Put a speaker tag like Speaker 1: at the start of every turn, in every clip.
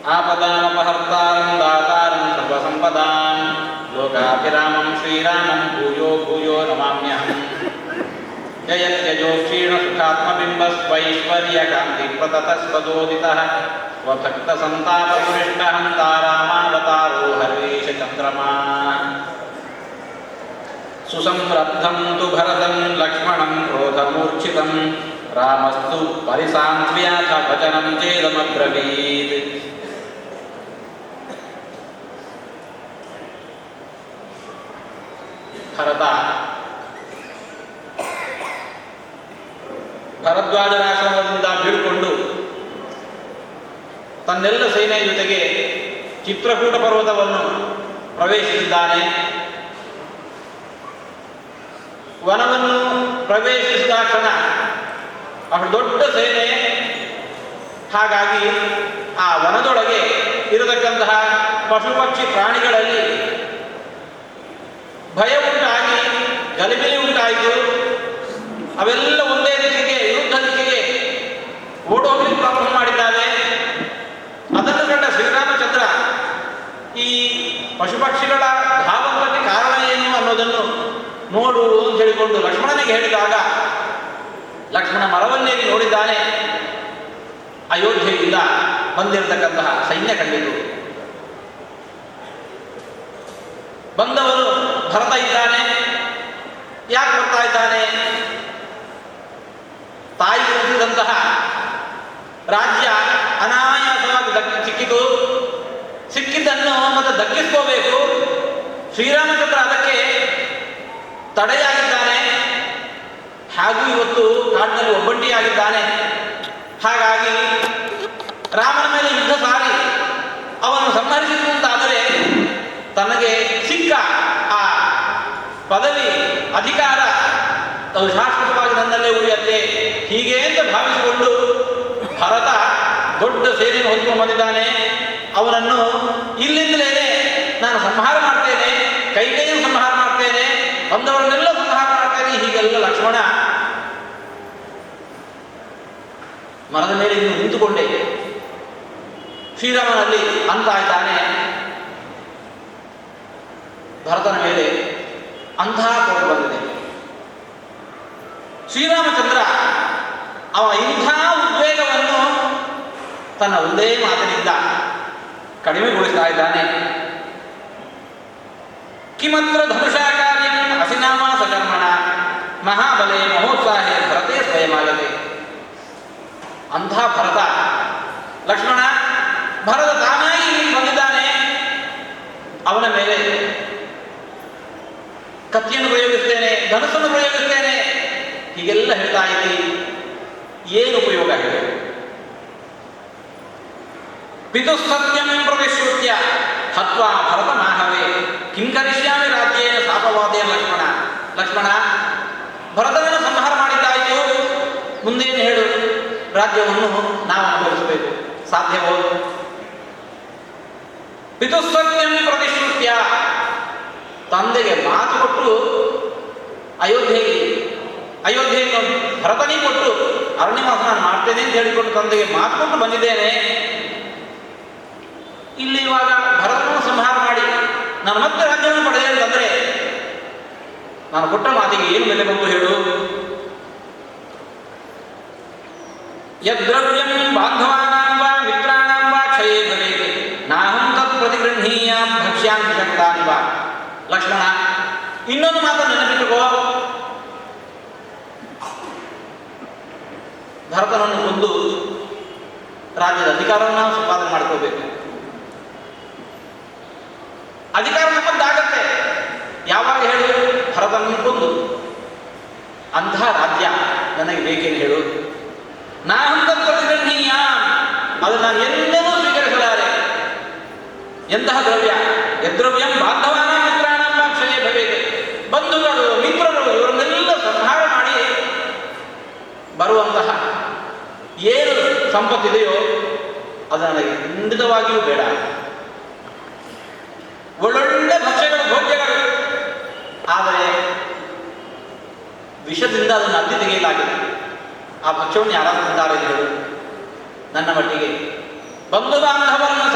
Speaker 1: आपदामपहर्तारं दातारं सर्वसम्पदां लोकाभिरामं श्रीरामं भूयो भूयो नमाम्यहम् जयत्यजो क्षीणसुखात्मबिम्बस्वैश्वर्यकान्तिप्रततस्वदोदितः स्वभक्तसन्तापपुरिष्टहन्ता रामावतारो हर्वेशचन्द्रमा सुसंरब्धं तु भरतं लक्ष्मणं क्रोधमूर्छितं रामस्तु परिसान्त्व्याथ वचनं चेदमब्रवीत् ಭರತ ಭರದ್ವಾಜರಾಶ್ರಮದಿಂದ ಬೀಳ್ಕೊಂಡು ತನ್ನೆಲ್ಲ ಸೇನೆಯ ಜೊತೆಗೆ ಚಿತ್ರಕೂಟ ಪರ್ವತವನ್ನು ಪ್ರವೇಶಿಸಿದ್ದಾನೆ. ವನವನ್ನು ಪ್ರವೇಶಿಸಿದಾಕ್ಷಣ ಅಷ್ಟು ದೊಡ್ಡ ಸೇನೆ, ಹಾಗಾಗಿ ಆ ವನದೊಳಗೆ ಇರತಕ್ಕಂತಹ ಪಶು ಪಕ್ಷಿ ಪ್ರಾಣಿಗಳಲ್ಲಿ ಭಯ ಉಂಟಾಗಿ ಗಲಿಬಿಲಿ ಉಂಟಾಯಿತು. ಅವೆಲ್ಲ ಒಂದೇ ದಿಕ್ಕಿಗೆ, ವಿರುದ್ಧ ದಿಕ್ಕಿಗೆ ಓಡೋಗಲಿ ಪ್ರಾರಂಭ ಮಾಡಿದ್ದಾವೆ. ಅದನ್ನು ಕಂಡ ಶ್ರೀರಾಮಚಂದ್ರ ಈ ಪಶು ಪಕ್ಷಿಗಳ ಧಾವಂತಕ್ಕೆ ಕಾರಣ ಏನು ಅನ್ನೋದನ್ನು ನೋಡು ಅಂತ ಹೇಳಿಕೊಂಡು ಲಕ್ಷ್ಮಣನಿಗೆ ಹೇಳಿದಾಗ ಲಕ್ಷ್ಮಣ ಮರವನ್ನೇರಿ ನೋಡಿದ್ದಾನೆ. ಅಯೋಧ್ಯೆಯಿಂದ ಬಂದಿರತಕ್ಕಂತಹ ಸೈನ್ಯ ಕಂಡಿತು. ಬಂದವರು ಭರತ ಇದ್ದಾನೆ. ಯಾಕೆ ಬರ್ತಾ ಇದ್ದಾನೆ? ತಾಯಿ ಉಳಿಸಿದಂತಹ ರಾಜ್ಯ ಅನಾಯಾಸವಾಗಿ ಸಿಕ್ಕಿತು. ಸಿಕ್ಕಿದ್ದನ್ನು ಮತ್ತೆ ದಕ್ಕಿಸ್ಕೋಬೇಕು. ಶ್ರೀರಾಮಚಂದ್ರ ಅದಕ್ಕೆ ತಡೆಯಾಗಿದ್ದಾನೆ. ಹಾಗೂ ಇವತ್ತು ಕಾಡಿನಲ್ಲಿ ಒಬ್ಬಂಟಿಯಾಗಿದ್ದಾನೆ. ಹಾಗಾಗಿ ರಾಮನ ಮೇಲೆ ಯುದ್ಧ ಸಾರಿ ಅವನು ಸಂಹರಿಸಿದಂತಾದರೆ ತನಗೆ ಸಿಕ್ಕ ಆ ಪದವಿ ಅಧಿಕಾರ ಅದು ಶಾಶ್ವತವಾಗಿ ನನ್ನಲ್ಲೇ ಉಳಿಯತ್ತೆ, ಹೀಗೆ ಅಂತ ಭಾವಿಸಿಕೊಂಡು ಭರತ ದೊಡ್ಡ ಸೇನೆಯನ್ನು ಹೊಂದ್ಕೊಂಡು ಬಂದಿದ್ದಾನೆ. ಅವನನ್ನು ಇಲ್ಲಿಂದಲೇ ನಾನು ಸಂಹಾರ ಮಾಡ್ತೇನೆ, ಕೈಯನ್ನು ಸಂಹಾರ ಮಾಡ್ತೇನೆ, ಬಂದವರನ್ನೆಲ್ಲ ಸಂಹಾರ ಮಾಡ್ತೇನೆ, ಹೀಗೆಲ್ಲ ಲಕ್ಷ್ಮಣ ಮರದ ಮೇಲೆ ಇನ್ನು ನಿಂತುಕೊಂಡೇ ಶ್ರೀರಾಮನಲ್ಲಿ ಅಂತ ಇದ್ದಾನೆ. ಭರತನ ಮೇಲೆ ಅಂತಹ ಕೋಪ ಬಂದಿದೆ. ಶ್ರೀರಾಮಚಂದ್ರ ಅವನ ಇಂಥ ಉದ್ವೇಗವನ್ನು ತನ್ನ ಒಂದೇ ಮಾತಿನಿಂದ ಕಡಿಮೆಗೊಳಿಸ್ತಾ ಇದ್ದಾನೆ. ಕಿಮತ್ರ ಧನುಷಾ ಕಾರ್ಯಂ ಅಸಿನಾಮ ಸಕರ್ಮಣ ಮಹಾಬಲೆ ಮಹೋತ್ಸಾಹೆ ಭರತೆ ಸ್ವಯಮಾಗತೆ. ಅಂಥ ಭರತ ಲಕ್ಷ್ಮಣ ಭರತ ತಾನಾಗಿ ಬಂದಿದ್ದಾನೆ. ಅವನ ಮೇಲೆ ಕತ್ತಿಯನ್ನು ಪ್ರಯೋಗಿಸ್ತೇನೆ, ಧನಸ್ಸನ್ನು ಪ್ರಯೋಗಿಸ್ತೇನೆ, ಹೀಗೆಲ್ಲ ಹೇಳ್ತಾ ಇದ್ದಿ. ಏನು ಉಪಯೋಗ ಹೇಳಿ? ಪಿತುಸತ್ಯಂ ಪ್ರತಿಶ್ರುತ್ಯ ಹತ್ವಾ ಭರತ ಮಾಹವೇ ಕಿಂ ಕರಿಷ್ಯಾಮಿ ರಾಜ್ಯೇನ ಶಾಪವಾದೇನ ಲಕ್ಷ್ಮಣ. ಲಕ್ಷ್ಮಣ, ಭರತನನ್ನು ಸಂಹಾರ ಮಾಡಿದ್ದಾಯಿತು, ಮುಂದೇನು ಹೇಳು? ರಾಜ್ಯವನ್ನು ನಾವು ಅನುಭವಿಸಬೇಕು, ಸಾಧ್ಯವೋ? ಪಿತುಸತ್ಯಂ ಪ್ರತಿಶ್ರುತ್ಯ, ತಂದೆಗೆ ಮಾತು ಕೊಟ್ಟು ಅಯೋಧ್ಯೆಯನ್ನು ಭರತನೇ ಕೊಟ್ಟು ಅರಣ್ಯವಾಸ ನಾನು ಮಾಡ್ತೇನೆ ಅಂತ ಹೇಳಿಕೊಂಡು ತಂದೆಗೆ ಮಾತು ಕೊಟ್ಟು ಬಂದಿದ್ದೇನೆ. ಇಲ್ಲಿ ಇವಾಗ ಭರತನನ್ನು ಸಂಹಾರ ಮಾಡಿ ನಾನು ಮತ್ತೆ ರಾಜ್ಯವನ್ನು ಪಡೆದೆ ಅಂತಂದ್ರೆ ನಾನು ಕೊಟ್ಟ ಮಾತಿಗೆ ಏನು ಬೆಲೆ ಬಂದು ಹೇಳು? ಯದ್ರವ್ಯಂ ಬಾಂಧವಾನಾಂ ವಾ ಮಿತ್ರಾಣಾಂ ವಾ ಕ್ಷಯೇ ಭವೇತ್ ನಾಹಂ ತತ್ ಪ್ರತಿಗೃಹೀಯಾಂ ಭಕ್ಷ್ಯಾಮಿ ಶಕ್ತಾನಿ ವಾ. ಲಕ್ಷ್ಮಣ, ಇನ್ನೊಂದು ಮಾತನ್ನು ನೆನಪಿಟ್ಟುಕೋ. ಭರತನನ್ನು ಕೊಂದು ರಾಜ್ಯದ ಅಧಿಕಾರವನ್ನು ನಾವು ಸಂಪಾದನೆ ಮಾಡ್ಕೋಬೇಕು. ಅಧಿಕಾರ ನಮ್ಮದ್ದಾಗತ್ತೆ ಯಾವಾಗ ಹೇಳು? ಭರತನನ್ನು ಕೊಂದು ಅಂತಹ ರಾಜ್ಯ ನನಗೆ ಬೇಕೇನು ಹೇಳು? ನಾಹಂತತ್ವೀಯ, ಅದು ನಾನು ಎಂದೂ ಸ್ವೀಕರಿಸಲಾರೆ. ಎಂತಹ ದ್ರವ್ಯ? ಯದ್ರವ್ಯಂ ಬಾಂಧವಾನ ಮಿತ್ರಾಣ ಕ್ಷಯ ಭವೇತ್. ಬಂಧುಗಳು ಮಿತ್ರರು ಇವರನ್ನೆಲ್ಲ ಸಂಹಾರ ಮಾಡಿ ಬರುವಂತಹ ಏನು ಸಂಪತ್ತಿದೆಯೋ ಅದು ನನಗೆ ಖಂಡಿತವಾಗಿಯೂ ಬೇಡ. ಒಳ್ಳೊಳ್ಳೆ ಭಕ್ಷ್ಯಗಳು, ಭೋಗ್ಯಗಳು, ಆದರೆ ವಿಷದಿಂದ ಅದನ್ನು ಅದ್ದಿ ತೆಗೆಯಲಾಗಿದೆ. ಆ ಭಕ್ಷ್ಯವನ್ನು ಯಾರಾದರೂ ತಿಂತಾರೆ ಹೇಳು? ನನ್ನ ಮಟ್ಟಿಗೆ ಬಂಧು ಬಾಂಧವರನ್ನು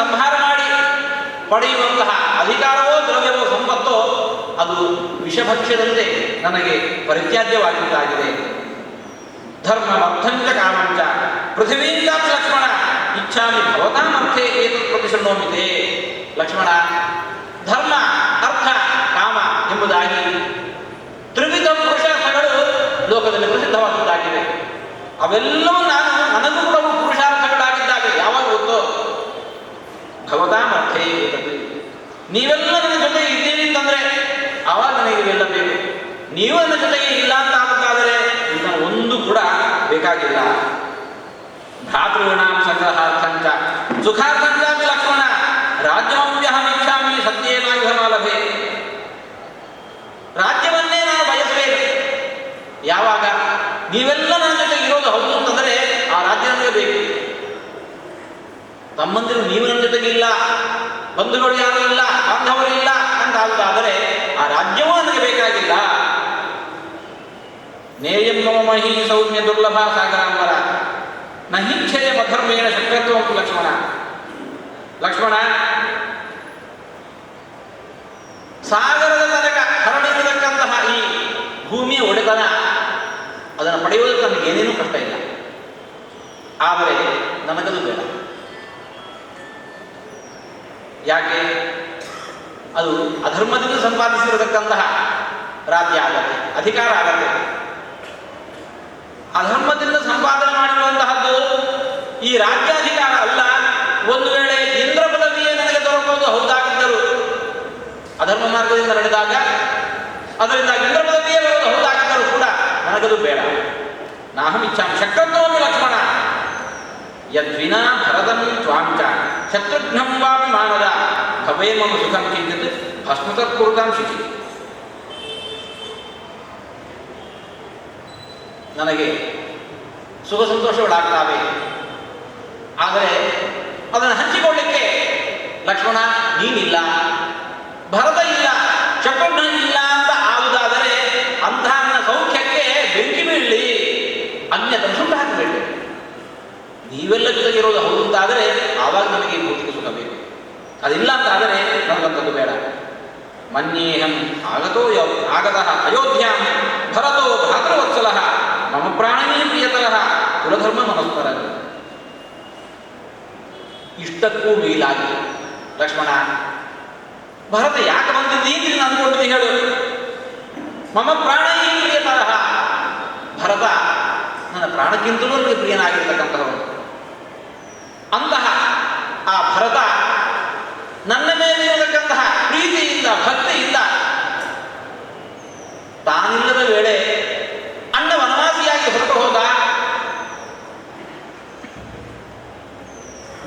Speaker 1: ಪಡೆಯುವಂತಹ ಅಧಿಕಾರವೋ ದ್ರವ್ಯವೋ ಸಂಪತ್ತೋ ಅದು ವಿಷಭಕ್ಷ್ಯದಂತೆ ನನಗೆ ಪರಿತ್ಯಾಜ್ಯವಾಗಿದ್ದಾಗಿದೆ. ಧರ್ಮ ಅರ್ಥಂಚ ಕಾಮಂಚ ಪೃಥಿವೀಂಚ ಲಕ್ಷ್ಮಣ ಇಚ್ಛಾಮಿ ಭವತಾಮರ್ಥೆ ಏತತ್ ಪ್ರತಿಶೃಣೋಮಿತೆ. ಲಕ್ಷ್ಮಣ, ಧರ್ಮ ಅರ್ಥ ಕಾಮ ಎಂಬುದಾಗಿ ತ್ರಿವಿಧ ಪುರುಷಾರ್ಥಗಳು ಲೋಕದಲ್ಲಿ ಪ್ರಸಿದ್ಧವಾದದ್ದಾಗಿವೆ. ಅವೆಲ್ಲವೂ ನನಗೂ ಕೂಡ ಪುರುಷಾರ್ಥಗಳಾಗಿದ್ದಾವೆ. ಯಾವಾಗ ಗೊತ್ತೋ ಭವತಾಮರ್ಥೆ ಏತತ್, ನೀವೆಲ್ಲ ನನ್ನ ಜೊತೆಗೆ ಇದ್ದೀರಿ ಅಂತಂದ್ರೆ ಆವಾಗ ನನಗೆ ಇವೆಲ್ಲ ಬೇಕು. ನೀವು ನನ್ನ ಜೊತೆಗೆ ಇಲ್ಲ ಅಂತ ಆಗಬೇಕಾದರೆ ಇನ್ನು ಒಂದು ಕೂಡ ಬೇಕಾಗಿಲ್ಲ. ಭ್ರಾತೃಣಾಂ ಸಂಗ್ರಹಾರ್ಥಂಚ ಸುಖಾರ್ಥಂಚಾಪಿ ಲಕ್ಷ್ಮಣ ರಾಜ್ಯಮಪ್ಯಹಂ ಇಚ್ಛಾಮಿ ಸತ್ಯೇನಾಯುಧಮಾಲಭೆ. ರಾಜ್ಯವನ್ನೇ ನಾನು ಬಯಸಬೇಕು. ಯಾವಾಗ ನೀವೆಲ್ಲ ನನ್ನ ಜೊತೆಗೆ ಇರೋದು ಹೌದು ಅಂತಂದರೆ ಆ ರಾಜ್ಯ ನನಗೆ ಬೇಕು. ತಮ್ಮಂದಿರು ನೀವು ನನ್ನ ಜೊತೆಗೆ ಇಲ್ಲ, ಬಂಧುಗಳು ಯಾರು ಇಲ್ಲ, ಬಾಂಧವರು ಇಲ್ಲ ಅಂತ ಆಗುವುದಾದರೆ ಆ ರಾಜ್ಯವೂ ನನಗೆ ಬೇಕಾಗಿಲ್ಲ. ನೇಯಂ ಮಮ ಮಹಿ ಸೌಮ್ಯ ದುರ್ಲಭ ಸಾಗರಾಂಬರ ನಹಿಚ್ಛೆಯ ಮಧರ್ಮೇಣ ಶಕ್ರತ್ವ ಲಕ್ಷ್ಮಣ. ಲಕ್ಷ್ಮಣ, ಸಾಗರದ ತನಕ ಹರಡಿರತಕ್ಕಂತಹ ಈ ಭೂಮಿಯ ಒಡೆತನ ಅದನ್ನು ಪಡೆಯುವುದಕ್ಕೆ ನನಗೆ ಏನೇನೂ ಕಷ್ಟ ಇಲ್ಲ. ಆದರೆ ನನಗದು ಬೇಡ. ಯಾಕೆ? ಅದು ಅಧರ್ಮದಿಂದ ಸಂಪಾದಿಸಿರತಕ್ಕಂತಹ ರಾಜ್ಯ ಆಗತ್ತೆ, ಅಧಿಕಾರ ಆಗತ್ತೆ. ಅಧರ್ಮದಿಂದ ಸಂಪಾದನೆ ಮಾಡಿರುವಂತಹದ್ದು ಈ ರಾಜ್ಯಾಧಿಕಾರ ಅಲ್ಲ. ಒಂದು ವೇಳೆ ಇಂದ್ರ ಪದವಿಯೇ ನನಗೆ ದೊರಕುವುದು ಹೌದಾಗಿದ್ದರು, ಅಧರ್ಮ ಮಾರ್ಗದಿಂದ ನಡೆದಾಗ ಅದರಿಂದ ಇಂದ್ರ ಪದವಿಯೇ ಬರುವುದು ಹೌದಾಗಿದ್ದರೂ ಕೂಡ ನನಗದು ಬೇಡ. ನಾಹಂ ಇಚ್ಛಾಮಿ ಶಕ್ರತ್ವಮಿ ಲಕ್ಷ್ಮಣ ಯದ್ವಿನಾ ಭರತಂ ತ್ವಾಂಚ ಶತ್ರುಘ್ನಂ ವಾಪಿ ಮಾನದ ಭವೇ ಮಮ ಸುಖಂ ಕಿಂಚಿತ್ ಭಸ್ಮತತ್ ಕುರುತಾಂ ಶುಚಿ. ನನಗೆ ಸುಖ ಸಂತೋಷಗಳಾಗ್ತಾವೆ, ಆದರೆ ಅದನ್ನು ಹಂಚಿಕೊಳ್ಳಿಕ್ಕೆ ಲಕ್ಷ್ಮಣ ನೀನಿಲ್ಲ, ಭರತ ಇಲ್ಲ, ಶತ್ರುಘ್ನ ಇಲ್ಲ ಅಂತ ಆಗುವುದಾದರೆ ಅಂತಹ ನನ್ನ ಸೌಖ್ಯಕ್ಕೆ ಬೆಂಕಿ ಬೀಳಲಿ, ಅನ್ಯತನ ಸುಟ್ಟು ಹಾಕಬೇಡಿ. ನೀವೆಲ್ಲ ಜೊತೆಗಿರೋದು ಹೌದು ಅಂತಾದರೆ ಆವಾಗ ನನಗೆ ಭೌತಿಕ ಸುಖ ಬೇಕು. ಅದಿಲ್ಲ ಅಂತಾದರೆ ನನಗಂಥದ್ದು ಬೇಡ. ಮನ್ಯೇಹಂ ಆಗತಃ ಅಯೋಧ್ಯಾಂ ಭರತೋ ಭ್ರಾತೃವತ್ಸಲಃ ಮಮ ಪ್ರಾಣವೇ ಪ್ರಿಯತರಃ ಕುಲಧರ್ಮ ಮನಸ್ಪರ. ಇಷ್ಟಕ್ಕೂ ಮೀಲಾಗಿ ಲಕ್ಷ್ಮಣ, ಭರತ ಯಾಕೆ ಬಂದಿದ್ದೀನಿ ಅಂದ್ಕೊಂಡಿದ್ದೀನಿ ಹೇಳು. ಮಮ ಪ್ರಾಣವೇ ಪ್ರಿಯತರಃ, ಭರತ ನನ್ನ ಪ್ರಾಣಕ್ಕಿಂತಲೂ ನನಗೆ ಪ್ರಿಯನಾಗಿರ್ತಕ್ಕಂಥವನು. ಅಂತಹ ಆ ಭರತ ನನ್ನ ಮೇಲೆ ಇರತಕ್ಕಂತಹ ಪ್ರೀತಿಯಿಂದ ಭಕ್ತಿಯಿಂದ ತಾನಿಲ್ಲದ ವೇಳೆ ಅಣ್ಣ ವನವಾಸಿಯಾಗಿ ಹೊರಟು ಹೋದ.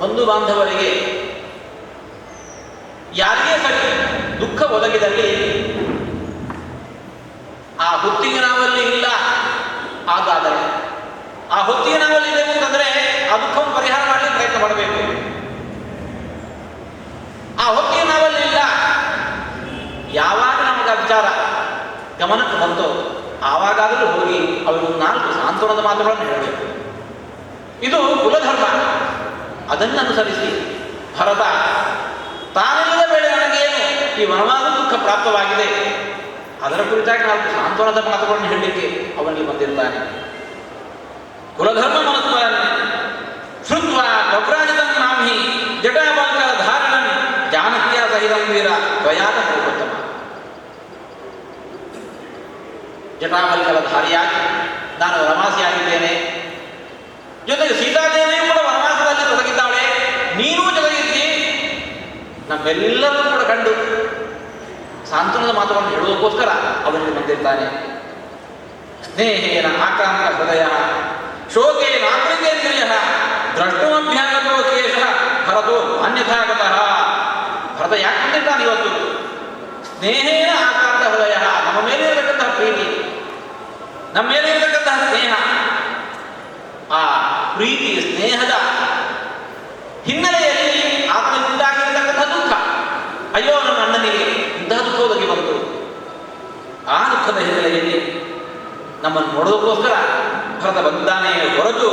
Speaker 1: ಬಂಧು ಬಾಂಧವರಿಗೆ ಯಾರಿಗೇ ಸರಿ ದುಃಖ ಒದಗಿದಲ್ಲಿ ಆ ಹೊತ್ತಿಗೆ ನಾವಲ್ಲಿ ಇಲ್ಲ ಆಗಾದರೆ, ಆ ಹೊತ್ತಿಗೆ ನಾವಲ್ಲಿ ಇದೆ ಅಂತಂದ್ರೆ ಆ ದುಃಖವನ್ನು ಪರಿಹಾರ ಮಾಡಲಿಕ್ಕೆ ಪ್ರಯತ್ನ ಮಾಡಬೇಕು. ಆ ಹೊತ್ತಿಗೆ ನಾವಲ್ಲಿ ಇಲ್ಲ, ಯಾವಾಗ ನಮಗೆ ವಿಚಾರ ಗಮನಕ್ಕೆ ಬಂತು ಆವಾಗಾದರೂ ಹೋಗಿ ಅವರಿಗೆ 4 ಸಾಂತ್ವನದ ಮಾತುಗಳನ್ನು ಹೇಳಬೇಕು. ಇದು ಕುಲಧರ್ಮ. ಅದನ್ನು ಅನುಸರಿಸಿ ಭರತ ತಾನಿಲ್ಲದ ವೇಳೆ ನನಗೇನು ಈ ವನವಾದ ದುಃಖ ಪ್ರಾಪ್ತವಾಗಿದೆ ಅದರ ಕುರಿತಾಗಿ 4 ಸಾಂತ್ವನದ ಮಾತುಗಳನ್ನು ಹೇಳಲಿಕ್ಕೆ ಅವನಿಗೆ ಬಂದಿರ್ತಾನೆ. ಕುಲಧರ್ಮ ಮನಸ್ಮರನ್ ಶ್ರುತ್ವ ಪ್ರವ್ರಾಜಿತಂ ನಾಂಹಿ ಜಟಾಬಂಕ ಧಾರಣಂ ಜಾನಕ್ಯ ಸಹಿತಂ ವೀರ ತ್ವಯಾತ ಪ್ರೋತ್ತಮ. ಜಟಾಬಲ್ಕಲ ಧಾರಿಯಾಗಿ ನಾನು ವನವಾಸಿಯಾಗಿದ್ದೇನೆ, ಜೊತೆಗೆ ಸೀತಾದೇವಿಯೂ ಕೂಡ ವನವಾಸದಲ್ಲಿ ತೊಡಗಿದ್ದಾಳೆ, ನೀನೂ ಜೊತೆಗಿದ್ದಿ, ನಮ್ಮೆಲ್ಲರೂ ಕೂಡ ಕಂಡು ಸಾಂತ್ವನದ ಮಾತುಗಳನ್ನು ಹೇಳುವುದಕ್ಕೋಸ್ಕರ ಅವನಿಗೆ ಬಂದಿರ್ತಾನೆ. ಸ್ನೇಹೇನ ಆಕ್ರಾಂತ ಹೃದಯ ಶೋಕೇನ ಆಕೃತೇಂದ್ರಿಯ ದ್ರಷ್ಟುಮಭ್ಯಾಗತೋ ಕೇಶ ಭರತೋ ಅನ್ಯಥಾಗತಃ. ಭರತ ಯಾಕೆ ಬಂದಿರ್ತಾನೆ ಇವತ್ತು? ಸ್ನೇಹೇನ ಆಕ್ರಾಂತ ಹೃದಯ, ನಮ್ಮ ಮೇಲೆ ಇರತಕ್ಕಂತಹ ಪ್ರೀತಿ, ನಮ್ಮ ಮೇಲೆ ಇರತಕ್ಕಂತಹ ಸ್ನೇಹ, ಆ ಪ್ರೀತಿ ಸ್ನೇಹದ ಹಿನ್ನೆಲೆಯಲ್ಲಿ ಆತ್ಮದಿಂದಾಗಿರತಕ್ಕಂತಹ ದುಃಖ. ಅಯ್ಯೋ ನನ್ನ ಅಣ್ಣನಿಗೆ ಇಂತಹ ದುಃಖ ಒದಗಿ ಬಂತು. ಆ ದುಃಖದ ಹಿನ್ನೆಲೆಯಲ್ಲಿ ನಮ್ಮನ್ನು ನೋಡೋದಕ್ಕೋಸ್ಕರ ಭರತ ಬಂದಾನೆ ಹೊರತು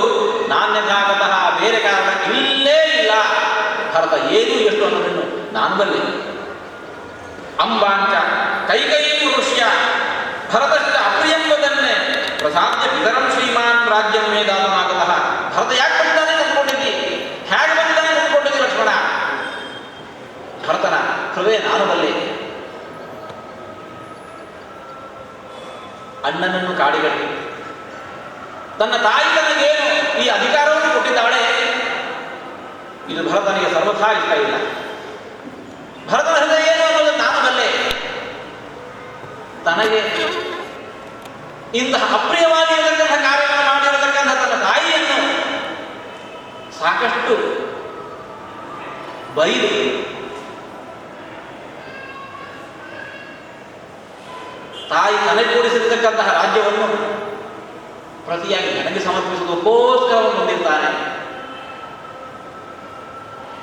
Speaker 1: ನಾಣ್ಯಜಾಗತಃ ಬೇರೆ ಕಾರಣ ಇಲ್ಲೇ ಇಲ್ಲ. ಭರತ ಏನು ಎಷ್ಟು ಅನ್ನೋದನ್ನು ನಾನು ಬಲ್ಲೆ. ಅಂಬಾಂಚ ಕೈಕೈಂ ಋಷ್ಯ ಭರತಶ್ಚ ಅಪ್ರಿಯಂಬದನ್ನೇ ಪ್ರಸಾದ್ಯ ಪಿತರಂ ಶ್ರೀಮಾನ್ ರಾಜ್ಯಂ ಮೇಧಾತುಮಾಗತಃ. ಭರತ ಯಾಕೆ ಬಂದಿದ್ದಾನೆ ಅಂದ್ಕೊಂಡಿದ್ದಿ, ಹೇಗೆ ಬಂದಿದ್ದಾನೆ ಅಂದ್ಕೊಂಡಿದ್ದಿ ಲಕ್ಷ್ಮಣ? ಭರತನ ಹೃದಯ ನಾನು ಬಲ್ಲೆ. ಅಣ್ಣನನ್ನು ಕಾಡಿಗಟ್ಟಿ ತನ್ನ ತಾಯಿ ತನಗೇನು ಈ ಅಧಿಕಾರವನ್ನು ಕೊಟ್ಟಿದ್ದಾಳೆ, ಇದು ಭರತನಿಗೆ ಸರ್ವಥಾ ಇಷ್ಟ ಇಲ್ಲ. ಭರತನ ಹೃದಯ ಏನು ಅನ್ನೋದು ನಾನು ಬಲ್ಲೆ. ತನಗೆ ಇಂತಹ ಅಪ್ರಿಯವಾಗಿರತಕ್ಕಂಥ ಕಾರ್ಯವನ್ನು ಮಾಡಿರತಕ್ಕಂಥ ತನ್ನ ತಾಯಿಯನ್ನು ಸಾಕಷ್ಟು ಬೈದು ತಾಯಿ ತನಗೆ ಕೂಡಿಸಿರತಕ್ಕಂತಹ ರಾಜ್ಯವನ್ನು ಪ್ರತಿಯಾಗಿ ನನಗೆ ಸಮರ್ಪಿಸುವುದಕ್ಕೋಸ್ಕರ ಹೊಂದಿರ್ತಾನೆ.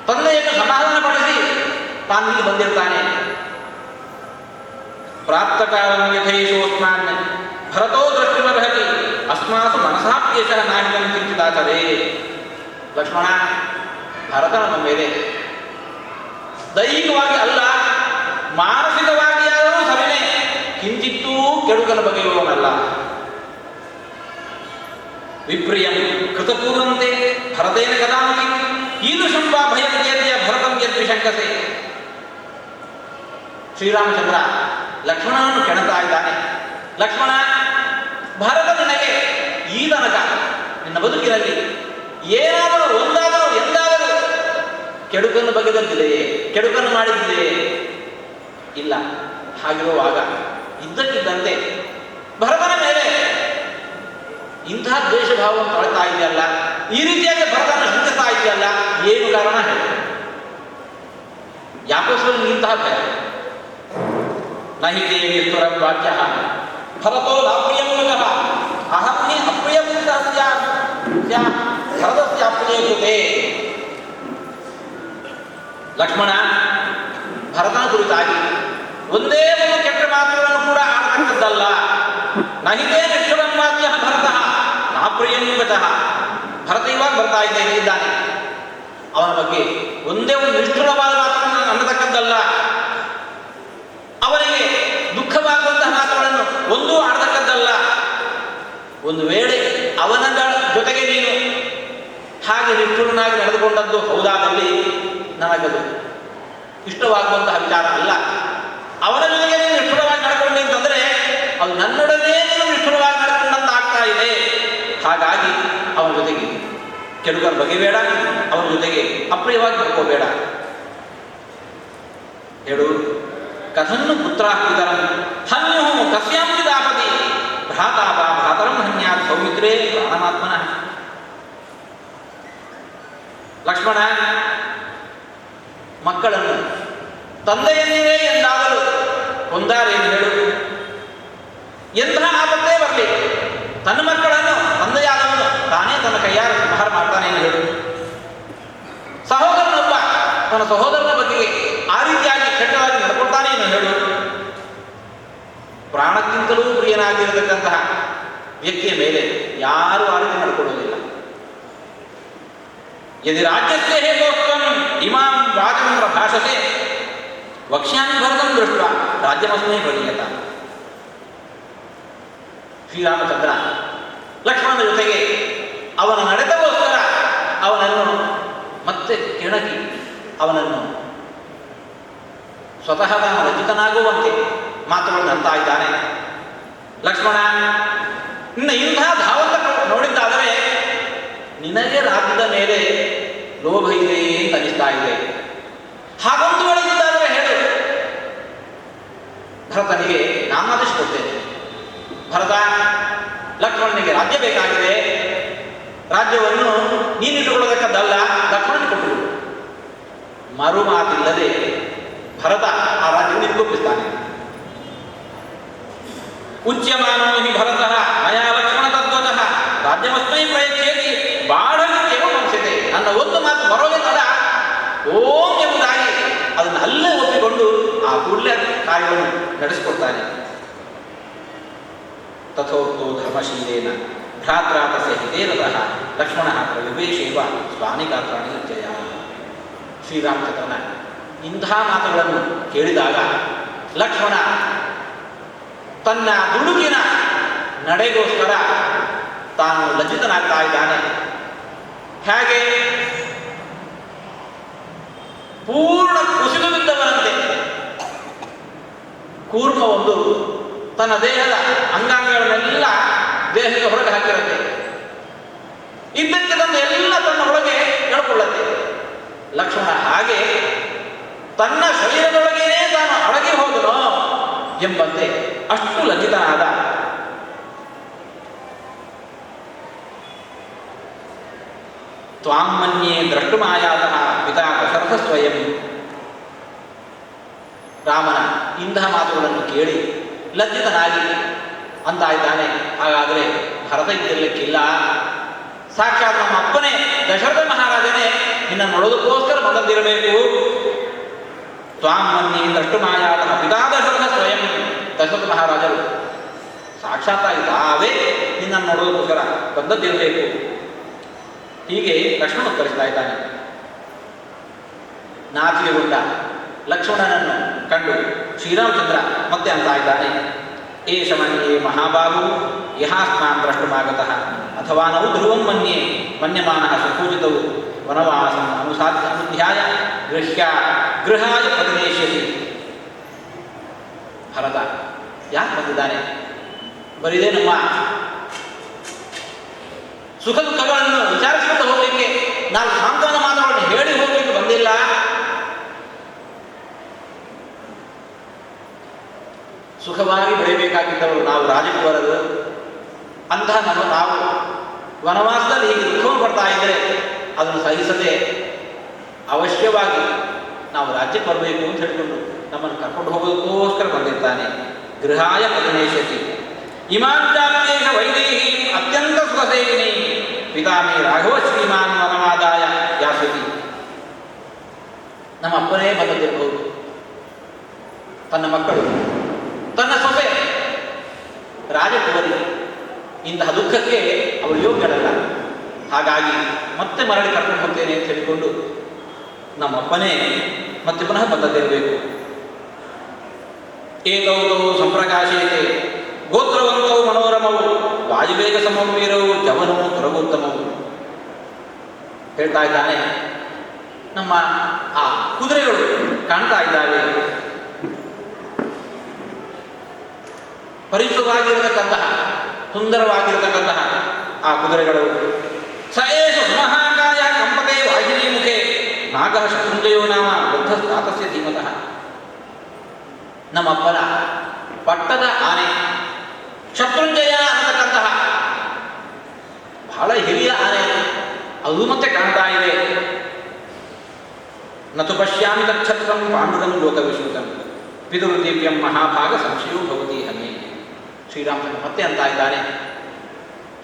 Speaker 1: ತಂದೆಯನ್ನು ಸಮಾಧಾನಪಡಿಸಿ ತಾನು ಇಲ್ಲಿ ಬಂದಿರ್ತಾನೆ. ಪ್ರಾಪ್ತಕಾಲಂ ಯಥೈಷೋಸ್ಮಾನ್ ಭರತೋ ದೃಷ್ಟಿಮರ್ಹತಿ ಅಸ್ಮಾಸು ಮನಸಾಪ್ಯೇಷಃ ನಾಹಿತಂ ಕಿಂಚಿದಾಚರೇ. ಲಕ್ಷ್ಮಣ, ಭರತ ನಮ್ಮ ಮೇಲೆ ದೈಹಿಕವಾಗಿ ಅಲ್ಲ, ಮಾನಸಿಕವಾಗಿ ಆದರೂ ಸರಿನೇ ಕಿಂಚಿತ್ತೂ ಕೆಡುಕನ ಬಗೆಯುವವನಲ್ಲ. ವಿಪ್ರಿಯಂ ಕೃತಪೂರ್ವಂತೆ ಭರತೇನ ಕದಾಮಿ ಈದೃಶಂ ವಾ ಭಯಂ ಚೇತ್ಯ ಭರತಂ ಯದ್ವಿಶಂಕಸೆ. ಶ್ರೀರಾಮಚಂದ್ರ ಲಕ್ಷ್ಮಣನನ್ನು ಕೆಣತಾ ಇದ್ದಾನೆ. ಲಕ್ಷ್ಮಣ, ಭರತ ನಿನಗೆ ಈ ತನಕ ನಿನ್ನ ಬದುಕಿನಲ್ಲಿ ಏನಾದರೂ ಒಂದಾದರೂ ಎಂದಾದರೂ ಕೆಡುಕನ್ನು ಬಗೆದಲ್ಲಿದೆಯೇ, ಕೆಡುಕನ್ನು ಮಾಡಿದ್ದಿದೆಯೇ? ಇಲ್ಲ. ಹಾಗಿರುವಾಗ ಇದ್ದಕ್ಕಿದ್ದಂತೆ ಭರತನ ಮೇಲೆ ಇಂತಹ ದ್ವೇಷ ಭಾವವನ್ನು ತೊಳೆತಾ ಇದೆಯಲ್ಲ, ಈ ರೀತಿಯಾಗಿ ಭರತನ ಶಂಕಿಸ್ತಾ ಇದೆಯಲ್ಲ, ಏನು ಕಾರಣ ಹೇಳಿ? ಯಾಕೋಸ್ಕರ ಇಂತಹ ಭಯ? ನಹಿ ದೇವೇಶ್ವರ ವಾಕ್ಯ ಭರತೋ ನಾಪ್ರಿಯಮೂಲಕಃ ಅಹಂ ಹಿ ಅಪ್ರಿಯಮೂಲಕಸ್ಯ ಭರತಸ್ಯ ಅಪ್ರಿಯಕೃತೆ. ಲಕ್ಷ್ಮಣ, ಭರತನ ಕುರಿತಾಗಿ ಒಂದೇ ಒಂದು ಕೆಟ್ಟ ಮಾತುಗಳನ್ನು ಕೂಡ ಆಡತಕ್ಕದ್ದಲ್ಲ. ನಹಿತೇ ನಿಷ್ಠುರಂ ವಾಕ್ಯ ಭರತಃ ನಾಪ್ರಿಯಂ ಗತಃ. ಭರತ ಇವಾಗ ಬರ್ತಾ ಇದ್ದಾನೆ, ಅವನ ಬಗ್ಗೆ ಒಂದೇ ಒಂದು ನಿಷ್ಠುರವಾದ ಮಾತುಗಳನ್ನು ಅನ್ನತಕ್ಕದ್ದಲ್ಲ. ಅವನಿಗೆ ದುಃಖವಾಗುವಂತಹ ಮಾತುಗಳನ್ನು ಒಂದೂ ಆಡತಕ್ಕದ್ದಲ್ಲ. ಒಂದು ವೇಳೆ ಅವನ ಜೊತೆಗೆ ನೀನು ಹಾಗೆ ನಿಷ್ಠುರನಾಗಿ ನಡೆದುಕೊಂಡದ್ದು ಹೌದಾದಲ್ಲಿ ನನಗದು ಇಷ್ಟವಾಗುವಂತಹ ವಿಚಾರ ಅಲ್ಲ. ಅವನ ಜೊತೆಗೆ ನೀನು ನಿಷ್ಠುರವಾಗಿ ನಡ್ಕೊಂಡೆ ಅಂತಂದರೆ ಅದು ನನ್ನೊಡನೆ ನೀನು ನಿಷ್ಠುರವಾಗಿ ನಡ್ಕೊಂಡಂತ ಆಗ್ತಾ ಇದೆ. ಹಾಗಾಗಿ ಅವನ ಜೊತೆಗೆ ಕೆಡುಕರ ಬಗೆಬೇಡ, ಅವನ ಜೊತೆಗೆ ಅಪ್ರಿಯವಾಗಿ ನಡ್ಕೋಬೇಡ. ಹೇಳು, ಕಥನ್ನು ಪುತ್ರ ಪಿತರಂ ಹನ್ಯು ಕಸ್ಯಾಂಚಿ ದಾಪತಿ ಭ್ರಾತಾ ವಾ ಭ್ರಾತರಂ ಹನ್ಯಾತ್ ಸೌಮಿತ್ರೇ ಪ್ರಾಣಮಾತ್ಮನಃ. ಲಕ್ಷ್ಮಣ, ಮಕ್ಕಳನ್ನು ತಂದೆಯನ್ನೇ ಎಂದಾಗಲು ಕೊಂದಾರೇನು ಹೇಳು? ಎಂತಹ ಆಪತ್ತೇ ಬರಲಿ, ತನ್ನ ಮಕ್ಕಳನ್ನು ತಂದೆಯಾದವನು ತಾನೇ ತನ್ನ ಕೈಯಾರ ಸಂಹಾರ ಮಾಡ್ತಾನೆ ಎಂದು ಹೇಳು. ಸಹೋದರನೊಬ್ಬ ತನ್ನ ಸಹೋದರನ ಬಗ್ಗೆ ಆ ರೀತಿಯಾಗಿ ಕೆಟ್ಟವಾಗಿ ನಡ್ಕೊಳ್ತಾನೆ ಎಂದು ಹೇಳು. ಪ್ರಾಣಕ್ಕಿಂತಲೂ ಪ್ರಿಯನಾಗಿರತಕ್ಕಂತಹ ವ್ಯಕ್ತಿಯ ಮೇಲೆ ಯಾರೂ ಆ ರೀತಿ ನಡ್ಕೊಳ್ಳೋದಿಲ್ಲ. ಯದಿ ರಾಜ್ಯಸ್ಥೆ ಹೇಗೋತ್ವಂ ಇಮಾಂ ವಾಚಂ ಪ್ರಭಾಷಸೆ ವಕ್ಷ್ಯಾಮಿ ಭರತಂ ದೃಷ್ಟ ರಾಜ್ಯಮಸ್ಮೈ ಪ್ರದೀಯತ. ಶ್ರೀರಾಮಚಂದ್ರ ಲಕ್ಷ್ಮಣನ ಜೊತೆಗೆ ಅವನ ನಡೆತಗೋಸ್ಕರ ಅವನನ್ನು ಮತ್ತೆ ಕೆಣಕಿ ಅವನನ್ನು ಸ್ವತಃ ತಾನು ರಚಿತನಾಗುವಂತೆ ಮಾತುಗಳನ್ನು ಅಂತಾ ಇದ್ದಾನೆ. ಲಕ್ಷ್ಮಣ, ನಿನ್ನ ಇಂತಹ ಧಾವಂತ ನೋಡಿದ್ದಾದರೆ ನಿನಗೆ ರಾಜ್ಯದ ಮೇಲೆ ಲೋಭ ಇದೆ ಅಂತ ಅನಿಸ್ತಾ ಇದೆ. ಹಾಗೊಂದು ವೇಳೆಯಿದ್ದಾದರೆ ಹೇಳು, ಭರತನಿಗೆ ನಾನು ಆದೇಶ ಕೊಡ್ತೇನೆ. ಭರತ, ಲಕ್ಷ್ಮಣನಿಗೆ ರಾಜ್ಯ ಬೇಕಾಗಿದೆ, ರಾಜ್ಯವನ್ನು ನೀನಿಟ್ಟುಕೊಳ್ಳತಕ್ಕದ್ದಲ್ಲ, ಲಕ್ಷ್ಮಣನಿಗೆ ಕೊಟ್ಟರು. ಮರು ಮಾತಿಲ್ಲದೆ ಭರತ ಆ ರಾಜ್ಯವನ್ನು ನಿರೂಪಿಸ್ತಾನೆ. ಉಚ್ಯಮಾನೋ ಹಿ ಭರತಃ ಮಯಾ ಲಕ್ಷ್ಮಣ ತದ್ವತಃ ರಾಜ್ಯಮಸ್ಮೈ ಪ್ರಯಚ್ಛೇದಿ ಬಾಢವಿತ್ಯೇವ ವಂಶತೆ. ನನ್ನ ಒಂದು ಮಾತು ಬರೋದೇ ತಡ ಓಂ ಎಂಬುದಾಗಿ ಅದನ್ನು ಅಲ್ಲೇ ಒಪ್ಪಿಕೊಂಡು ಆ ಕೂಡಲೇ ಕಾರ್ಯವನ್ನು ನಡೆಸಿಕೊಡ್ತಾನೆ. ತಥೋಕ್ತೋ ಧರ್ಮಶೀಲೇನ ಭ್ರಾತ್ರ ತಸ್ಯ ಹಿತೇರತಃ ಲಕ್ಷ್ಮಣ ಪ್ರವಿವೇಶೇವ ಸ್ವಾಮಿಗಾತ್ರಾಣಿ ಜಯ. ಶ್ರೀರಾಮಚಂದ್ರನ ಇಂಥ ಮಾತುಗಳನ್ನು ಕೇಳಿದಾಗ ಲಕ್ಷ್ಮಣ ತನ್ನ ದುಡುಕಿನ ನಡೆಗೋಸ್ಕರ ತಾನು ಲಜ್ಜಿತನಾಗ್ತಾ ಇದ್ದಾನೆ. ಹೇಗೆ ಪೂರ್ಣ ಕುಸಿದು ಬಿದ್ದವರಂತೆ ಕೂರ್ಮ ಒಂದು ತನ್ನ ದೇಹದ ಅಂಗಾಂಗಗಳನ್ನೆಲ್ಲ ದೇಹಕ್ಕೆ ಹೊರಗೆ ಹಾಕಿರುತ್ತೆ. ಇದ್ದಕ್ಕಿದ್ದಂತೆ ಎಲ್ಲ ತನ್ನ ಒಳಗೆ ಎಳ್ಕೊಳ್ಳುತ್ತೆ. ಲಕ್ಷ್ಮಣ ಹಾಗೆ ತನ್ನ ಶರೀರದೊಳಗೇನೆ ತಾನು ಅಡಗಿ ಹೋದನೋ ಎಂಬಂತೆ ಅಷ್ಟು ಲಜ್ಜಿತನಾದ. ತ್ವಾಮನ್ಯೇ ದ್ರಷ್ಟುಮಾಯಾತಃ ಪಿತಾ ದಶರಥ ಸ್ವಯಂ. ರಾಮನ ಇಂತಹ ಮಾತುಗಳನ್ನು ಕೇಳಿ ಲಜ್ಜಿತನಾಗಿ ಅಂತ ಇದ್ದಾನೆ. ಹಾಗಾದರೆ ಭರತ ಇದ್ದಿರಲಿಕ್ಕಿಲ್ಲ, ಸಾಕ್ಷಾತ್ ನಮ್ಮ ಅಪ್ಪನೇ ದಶರಥ ಮಹಾರಾಜನೇ ನಿನ್ನ ನೋಡೋದಕ್ಕೋಸ್ಕರ ಬಂದದ್ದಿರಬೇಕು. ತ್ವಾಮನ್ಯೇ ದ್ರಷ್ಟುಮಾಯಾತಃ ಪಿತಾ ದಶರಥ ಸ್ವಯಂ. ದಶರಥ ಮಹಾರಾಜರು ಸಾಕ್ಷಾತ್ತಾಗಿ ತಾವೇ ನಿನ್ನನ್ನು ನೋಡೋದಕ್ಕೋಸ್ಕರ ಬಂದದ್ದಿರಬೇಕು. ಹೀಗೆ ಲಕ್ಷ್ಮಣ ಉತ್ತರಿಸ್ತಾ ಇದ್ದಾನೆ. ನಾಚಿಕೆಗೊಂಡ ಲಕ್ಷ್ಮಣನನ್ನು ಕಂಡು ಶ್ರೀರಾಮಚಂದ್ರ ಮತ್ತೆ ಅಂತ ಇದ್ದಾನೆ, ಏಷ ಮನ್ಯೇ ಮಹಾಬಾಹು ಯಹಾಸ್ಮಾನ್ ದ್ರಷ್ಟುಮಾಗತಃ ಅಥವಾ ನಾವು ಧ್ರುವಂ ಮನ್ಯೇ ಮನ್ಯಮಾನಃ ಸುಪೂಜಿತವು ವನವಾಸಂ ಅನುಧ್ಯಾಯ ಗೃಹಾಯ ಪ್ರತಿನೇಶ್ಯತಿ. ಭರತ ಯಾಕೆ ಬಂದಿದ್ದಾನೆ? ಬರಿದೇ ನಮ್ಮ ಸುಖ ದುಃಖಗಳನ್ನು ವಿಚಾರಿಸಿಕೊಂಡು ಹೋಗಲಿಕ್ಕೆ, ನಾವು ಸಾಂತ್ವನ ಮಾತುಗಳನ್ನು ಹೇಳಿ ಹೋಗಲಿಕ್ಕೆ ಬಂದಿಲ್ಲ. ಸುಖವಾಗಿ ಬೆಳೆಯಬೇಕಾಗಿದ್ದವರು ನಾವು ರಾಜಕುವರರು. ಅಂತಹ ನಾವು ವನವಾಸದಲ್ಲಿ ಹೀಗೆ ದುಃಖವನ್ನು ಪಡ್ತಾ ಇದ್ದರೆ ಅದನ್ನು ಸಹಿಸದೆ ಅವಶ್ಯವಾಗಿ ನಾವು ರಾಜ್ಯಕ್ಕೆ ಬರಬೇಕು ಅಂತ ಹೇಳಿಕೊಂಡು ನಮ್ಮನ್ನು ಕರ್ಕೊಂಡು ಹೋಗೋದಕ್ಕೋಸ್ಕರ ಬಂದಿರ್ತಾನೆ. ಗೃಹಾಯ ಪ್ರತಿನೇಶತಿ ಇಮಾಂಚಾಪ್ಯೇಷ ವೈದೇಹಿ ಅತ್ಯಂತ ಸುಖಸೇವಿನಿ ಪಿತಾಮಿ ರಾಘವ ಶ್ರೀಮಾನ್ ವನವಾದಾಯ ಯಾಸತಿ. ನಮ್ಮ ಅಪ್ಪನೇ ಬಂದದಿರಬಹುದು, ತನ್ನ ಮಕ್ಕಳು, ತನ್ನ ಸೊಸೆ ರಾಜಕುವರಿ, ಇಂತಹ ದುಃಖಕ್ಕೆ ಅವರು ಯೋಗ್ಯರಲ್ಲ. ಹಾಗಾಗಿ ಮತ್ತೆ ಮರಳಿ ಕರ್ಕೊಂಡು ಹೋಗ್ತೇನೆ ಅಂತ ಹೇಳಿಕೊಂಡು ನಮ್ಮಪ್ಪನೇ ಮತ್ತೆ ಪುನಃ ಬಂದದಿರಬೇಕು. ಏತೌತೌ ಸಂಪ್ರಕಾಶೇತೆ ಗೋತ್ರವಂತೌ ಮನೋರಮವು ವಾಯುವೇಗ ಸಮವೀರವು ಜವನವು ದುರಗೋತ್ತಮವು. ಹೇಳ್ತಾ ಇದ್ದಾನೆ, ನಮ್ಮ ಆ ಕುದುರೆಗಳು ಕಾಣ್ತಾ ಇದ್ದಾವೆ, ಪರಿಚಿತವಾಗಿರತಕ್ಕಂತಹ ಸುಂದರವಾಗಿರತಕ್ಕಂತಹ ಆ ಕುದುರೆಗಳು. ಸಯೇಷು ಮಹಾಕಾಯ ಕಂಪತೆ ವಾಹಿನಿ ಮುಖೆ ನಾಗಃ ಶತ್ರುಂಜಯೋ ನಾಮ ಬುದ್ಧಸ್ತಾತಸ್ಯ ಧೀಮತಃ. ನಮ್ಮಪ್ಪನ ಪಟ್ಟದ ಆನೆ ಶತ್ರುಂಜಯ ಅನ್ನತಕ್ಕಂತಹ ಬಹಳ ಹಿರಿಯ ಆನೆ, ಅದು ಮತ್ತೆ ಕಾಣ್ತಾ ಇದೆ. ನತು ಪಶ್ಯಾಮಿ ತಚ್ಛತ್ರಂ ಪಾಂಡುರಂ ಲೋಕವಿಶ್ರುತಂ ಪಿತೃದಿವ್ಯಂ ಮಹಾಭಾಗ ಸಂಶಯೋ ಭವತಿ ಹನ್ನೇ. ಶ್ರೀರಾಮಚಂದ್ರ ಮತ್ತೆ ಅಂತ ಇದ್ದಾನೆ,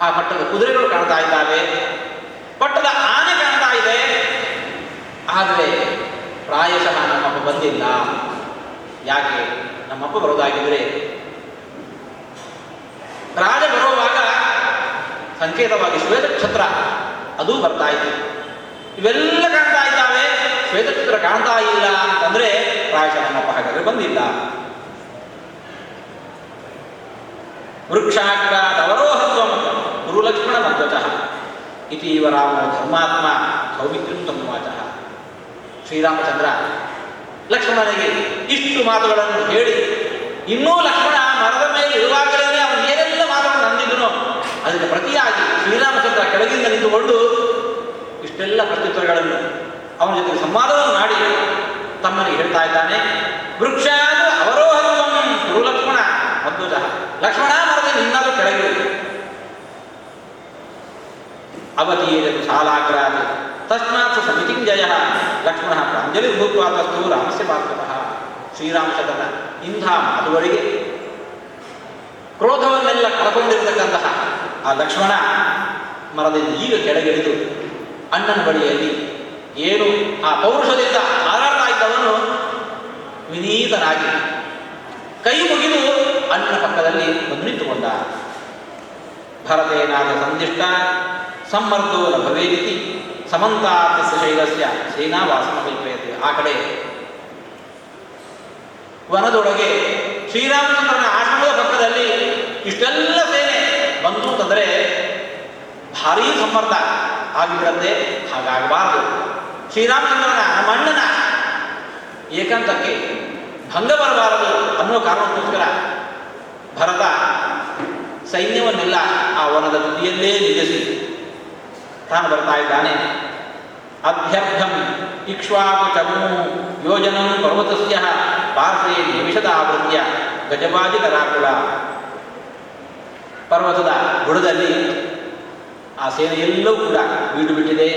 Speaker 1: ಆ ಪಟ್ಟದ ಕುದುರೆಗಳು ಕಾಣ್ತಾ ಇದ್ದಾವೆ, ಪಟ್ಟದ ಆನೆ ಕಾಣ್ತಾ ಇದೆ, ಆದರೆ ಪ್ರಾಯಶಃ ನಮ್ಮಪ್ಪ ಬಂದಿಲ್ಲ. ಯಾಕೆ? ನಮ್ಮಪ್ಪ ಬರೋದಾಗಿದ್ರೆ ರಾಜ ಬರುವಾಗ ಸಂಕೇತವಾಗಿ ಶ್ವೇತಛತ್ರ ಅದು ಬರ್ತಾ ಇತ್ತು. ಇವೆಲ್ಲ ಕಾಣ್ತಾ ಇದ್ದಾವೆ, ಶ್ವೇತಛತ್ರ ಕಾಣ್ತಾ ಇಲ್ಲ ಅಂತಂದ್ರೆ ಪ್ರಾಯಶಃ ನಮ್ಮಪ್ಪ ಹಾಗಾದ್ರೆ ಬಂದಿಲ್ಲ. ವೃಕ್ಷಾಗ್ರಾದವರೋಹತ್ವಂ ಗುರುಲಕ್ಷ್ಮಣ ಮಧ್ವಚಃ ಇತೀವ ರಾಮೋ ಧರ್ಮಾತ್ಮ ಸೌಮಿತ್ರ್ಯಂ ತನ್ವಾಚಃ. ಶ್ರೀರಾಮಚಂದ್ರ ಲಕ್ಷ್ಮಣನಿಗೆ ಇಷ್ಟು ಮಾತುಗಳನ್ನು ಹೇಳಿ, ಇನ್ನೂ ಲಕ್ಷ್ಮಣ ಮರದ ಮೇಲೆ ಇರುವಾಗಲೇ ಅವನು ಏನೆಲ್ಲ ಮಾತುಗಳನ್ನು ಅಂದಿದ್ದನೋ ಅದಕ್ಕೆ ಪ್ರತಿಯಾಗಿ ಶ್ರೀರಾಮಚಂದ್ರ ಕೆಳಗಿಂದ ನಿಂತುಕೊಂಡು ಇಷ್ಟೆಲ್ಲ ಪ್ರತ್ಯುತ್ತರಗಳನ್ನು ಅವನ ಜೊತೆಗೆ ಸಂವಾದವನ್ನು ಮಾಡಿ ತಮ್ಮನಿಗೆ ಹೇಳ್ತಾ ಇದ್ದಾನೆ. ವೃಕ್ಷಾದ ಅವರೋಹತ್ವಂ ಗುರುಲಕ್ಷ್ಮಣ ಮಧ್ವಜಃ. ಲಕ್ಷ್ಮಣ ಮರದ ನಿನ್ನಾದರೂ ಕೆಳಗಿರುವುದು ಅವತೀರದು ಶಾಲಾಗ್ರಾತ್ ತಸ್ಮಾತ್ ಸಮಿತಿಂಜಯ ಲಕ್ಷ್ಮಣ ಪ್ರಾಂಜಲಿ ಭೂತ್ವಾ ತಸ್ತು ರಾಮಸ್ಯ ಪಾರ್ಥತಃ. ಶ್ರೀರಾಮಚಂದ್ರನ ಇಂಥ ಮಾತುಗಳಿಗೆ ಕ್ರೋಧವನ್ನೆಲ್ಲ ಕಳಕೊಂಡಿರತಕ್ಕಂತಹ ಆ ಲಕ್ಷ್ಮಣ ಮರದಿಂದ ಈಗ ಕೆಳಗಿಳಿದು ಅಣ್ಣನ ಬಳಿಯಲ್ಲಿ ಏನು ಆ ಪೌರುಷದಿಂದ ಹಾರಾಡ್ತಾ ಇದ್ದವನು ವಿನೀತನಾಗಿ ಕೈ ಮುಗಿದು ಅಣ್ಣನ ಪಕ್ಕದಲ್ಲಿ ಬಂದು ನಿಂತುಕೊಂಡ. ಭರತೇನಾದ ಸಂದಿಷ್ಟ ಸಮ್ಮರ್ದೋ ನ ಭವೇದಿತಿ ಸಮಂತಾತ್ ಶೈಲಸ್ಯ ಸೇನಾವಾಸನ ಕಲ್ಪಯತೆ. ಆ ಕಡೆ ವನದೊಳಗೆ ಶ್ರೀರಾಮಚಂದ್ರನ ಆಶ್ರಮದ ಪಕ್ಕದಲ್ಲಿ ಇಷ್ಟೆಲ್ಲ ಸೇನೆ ಬಂತು ಅಂತಂದರೆ ಭಾರೀ ಸಂಬರ್ಧ ಆಗಿಬಿಡತ್ತೆ. ಹಾಗಾಗಬಾರದು. ಶ್ರೀರಾಮಚಂದ್ರನ ನಮ್ಮ ಅಣ್ಣನ ಏಕಾಂತಕ್ಕೆ ಭಂಗ ಬರಬಾರದು ಅನ್ನೋ ಕಾರಣಕ್ಕೋಸ್ಕರ ಭರತ ಸೈನ್ಯವನ್ನೆಲ್ಲ ಆ ವನದ ತುದಿಯಲ್ಲೇ ನಿಲ್ಲಿಸಿ ತಾನು ಬರ್ತಾ ಇದ್ದಾನೆ. ಅಭ್ಯರ್ಥಂ ಇಕ್ಷ್ವಾಕು ಚಮೂ ಯೋಜನಂ ಪರ್ವತಸ್ಯ ಪಾರ್ಶ್ವೇ ನಿಮಿಷದ ಆವೃತ್ಯ ಗಜಬಾಜಿ ಕರಾಕುಳ. ಪರ್ವತದ ಬುಡದಲ್ಲಿ ಆ ಸೇನೆಯೆಲ್ಲವೂ ಕೂಡ ಬೀಡು ಬಿಟ್ಟಿದೆ.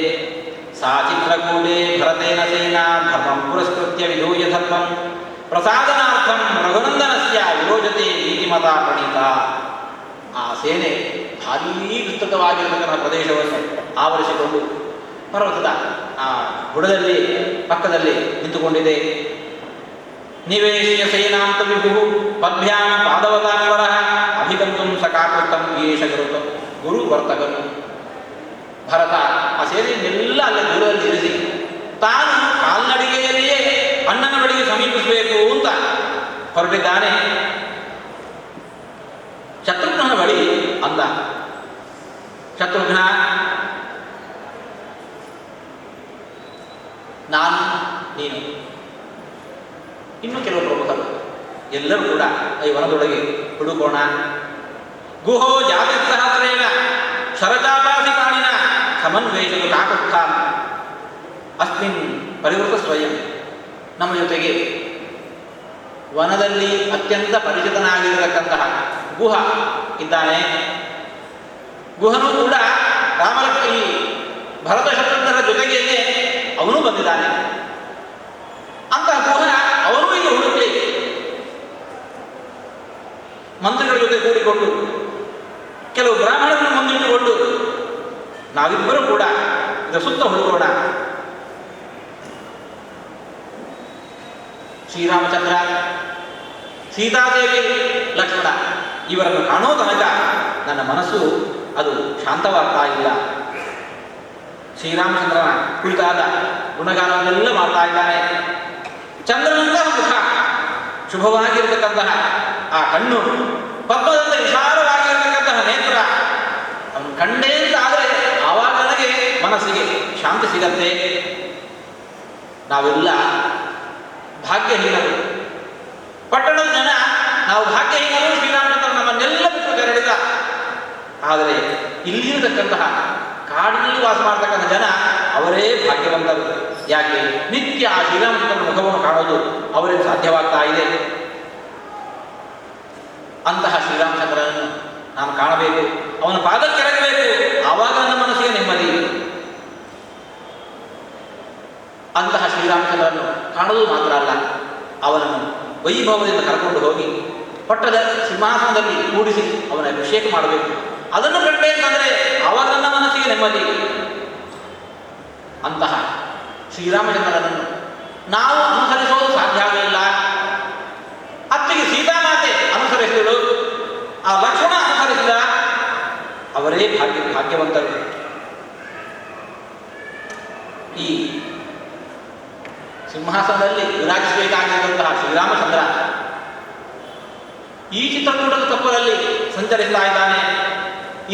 Speaker 1: ಸಾ ಚಿತ್ರಕೂಟೆ ಭರತೇನ ಸೇನಾ ಧರ್ಮಂ ಪುರಸ್ಕೃತ್ಯ ವಿಧೂಯ ಧರ್ಮಂ ಪ್ರಸಾದನಾರ್ಥಂ ರಘುನಂದನಸ್ಯ ವಿರೋಜತೆ ನೀತಿಮತ ಪ್ರಣೀತ. ಆ ಸೇನೆ ಭಾರೀ ವಿಸ್ತೃತವಾಗಿರತಕ್ಕಂಥ ಪ್ರದೇಶವನ್ನು ಆವರಿಸಿಕೊಂಡು ಪರ್ವತದ ಆ ಬುಡದಲ್ಲಿ ಪಕ್ಕದಲ್ಲಿ ನಿಂತುಕೊಂಡಿದೆ. ನಿವೇಶ್ಯ ಸೇನಾಂತ ವಿಭು ಪದ್ಭ್ಯಾಂ ಪಾದವತಾಂಬರ ಅಭಿಗಂತುಂ ಸಕಾಕೃತಂ ಯೇಷ ಗುರು ವರ್ತಕನು. ಭರತ ಆ ಸೇನೆಯನ್ನೆಲ್ಲ ಅಲ್ಲೇ ದೂರದಲ್ಲಿ ಇರಿಸಿ ತಾನು ಕಾಲ್ನಡಿಗೆಯಲ್ಲಿಯೇ ಅಣ್ಣನ ಬಳಿಗೆ ಸಮೀಪಿಸಬೇಕು ಅಂತ ಹೊರಟಿದ್ದಾನೆ. ಶತ್ರುಘ್ನನ ಬಳಿ ಅಂದ, ಶತ್ರುಘ್ನ, ನಾನು ನೀನು ಇನ್ನು ಕೆಲವು ಪ್ರಮುಖರು ಎಲ್ಲರೂ ಕೂಡ ಈ ವನದೊಳಗೆ ಹುಡುಕೋಣ. ಗುಹೋ ಜಾತಿ ಸಹಸ್ರೇಣ ಶರಚಾಪಾಸಿ ಕಾಣಿನ ಸಮನ್ವೇಷಣೆ ಕಾಕುತ್ಥ ಅಸ್ಮಿನ್ ಪರಿವೃತ ಸ್ವಯಂ. ನಮ್ಮ ಜೊತೆಗೆ ವನದಲ್ಲಿ ಅತ್ಯಂತ ಪರಿಚಿತನಾಗಿರತಕ್ಕಂತಹ ಗುಹ ಇದ್ದಾನೆ. ಗುಹನು ಕೂಡ ಈ ಭರತ ಶತ್ರುಘ್ನರ ಜೊತೆಗೇನೆ ಅವನು ಬಂದಿದ್ದಾನೆ. ಅಂತಹ ಗುಹ ಅವನು ಈಗ ಹುಡುಕಲಿ. ಮಂತ್ರಿಗಳ ಜೊತೆ ಕೂಡಿಕೊಂಡು ಕೆಲವು ಬ್ರಾಹ್ಮಣರನ್ನು ಮುಂದಿಟ್ಟುಕೊಂಡು ನಾವಿಬ್ಬರೂ ಕೂಡ ಇದರ ಸುತ್ತ ಹುಡುಕೋಣ. ಶ್ರೀರಾಮಚಂದ್ರ, ಸೀತಾದೇವಿ, ಲಕ್ಷ್ಮಣ ಇವರನ್ನು ಕಾಣೋ ತನಕ ನನ್ನ ಮನಸ್ಸು ಅದು ಶಾಂತವಾಗ್ತಾ ಇಲ್ಲ. ಶ್ರೀರಾಮಚಂದ್ರನ ಕುರಿತಾದ ಗುಣಗಾನವನ್ನೆಲ್ಲ ಮಾಡ್ತಾ ಇದ್ದಾನೆ. ಚಂದ್ರನಂತಹ ಮುಖ, ಶುಭವಾಗಿರತಕ್ಕಂತಹ ಆ ಕಣ್ಣು, ಪದ್ಮದಂತೆ ವಿಶಾಲವಾಗಿರತಕ್ಕಂತಹ ನೇತ್ರ, ಅವನು ಕಂಡೇ ಅಂತ ಆದರೆ ಆವಾಗ ನನಗೆ ಮನಸ್ಸಿಗೆ ಶಾಂತಿ ಸಿಗತ್ತೆ. ನಾವೆಲ್ಲ ಭಾಗ್ಯಹೀನರು. ಪಟ್ಟಣದ ಜನ ನಾವು ಭಾಗ್ಯಹೀನರು, ಶ್ರೀರಾಮಚಂದ್ರ ನಮ್ಮನ್ನೆಲ್ಲ ಬಿಟ್ಟು ತೆರಳಿದ. ಆದರೆ ಇಲ್ಲಿರತಕ್ಕಂತಹ ಕಾಡಿನಲ್ಲಿ ವಾಸ ಮಾಡತಕ್ಕಂಥ ಜನ ಅವರೇ ಭಾಗ್ಯವಂತರು. ಯಾಕೆ? ನಿತ್ಯ ಆ ಶ್ರೀರಾಮಚಂದ್ರನ ಮುಖವನ್ನು ಕಾಣೋದು ಅವರಿಗೆ ಸಾಧ್ಯವಾಗ್ತಾ ಇದೆ. ಅಂತಹ ಶ್ರೀರಾಮಚಂದ್ರನನ್ನು ನಾನು ಕಾಣಬೇಕು, ಅವನ ಪಾದಕ್ಕೆ ಕೆಳಗಬೇಕು, ಆವಾಗ ನನ್ನ ಮನಸ್ಸಿಗೆ ನೆಮ್ಮದಿ. ಅಂತಹ ಶ್ರೀರಾಮಚಂದ್ರನನ್ನು ಕಾಣೋದು ಮಾತ್ರ ಅಲ್ಲ, ಅವನನ್ನು ವೈಭವದಿಂದ ಕರ್ಕೊಂಡು ಹೋಗಿ ಪಟ್ಟದ ಸಿಂಹಾಸನದಲ್ಲಿ ಕೂಡಿಸಿ ಅವನ ಅಭಿಷೇಕ ಮಾಡಬೇಕು. ಅದನ್ನು ಕಂಡೆ ಅಂತಂದರೆ ಆವಾಗ ನನ್ನ ಮನಸ್ಸಿಗೆ ನೆಮ್ಮದಿ. ಅಂತಹ ಶ್ರೀರಾಮಚಂದ್ರನನ್ನು ನಾವು ಅನುಸರಿಸೋದು ಸಾಧ್ಯವಿಲ್ಲ. ಅತ್ತಿಗೆ ಸೀತಾಮಾತೆ ಅನುಸರಿಸಿದಳು, ಆ ಲಕ್ಷ್ಮಣ ಅನುಸರಿಸಿದ. ಅವರೇ ಭಾಗ್ಯವಂತರು. ಈ ಸಿಂಹಾಸನದಲ್ಲಿ ವಿರಾಜಿಸಬೇಕಾಗಿರುವಂತಹ ಶ್ರೀರಾಮಚಂದ್ರ ಈ ಚಿತ್ರಕೂಟದ ತಪ್ಪಲಲ್ಲಿ ಸಂಚರಿಸ್ತಾ ಇದ್ದಾನೆ.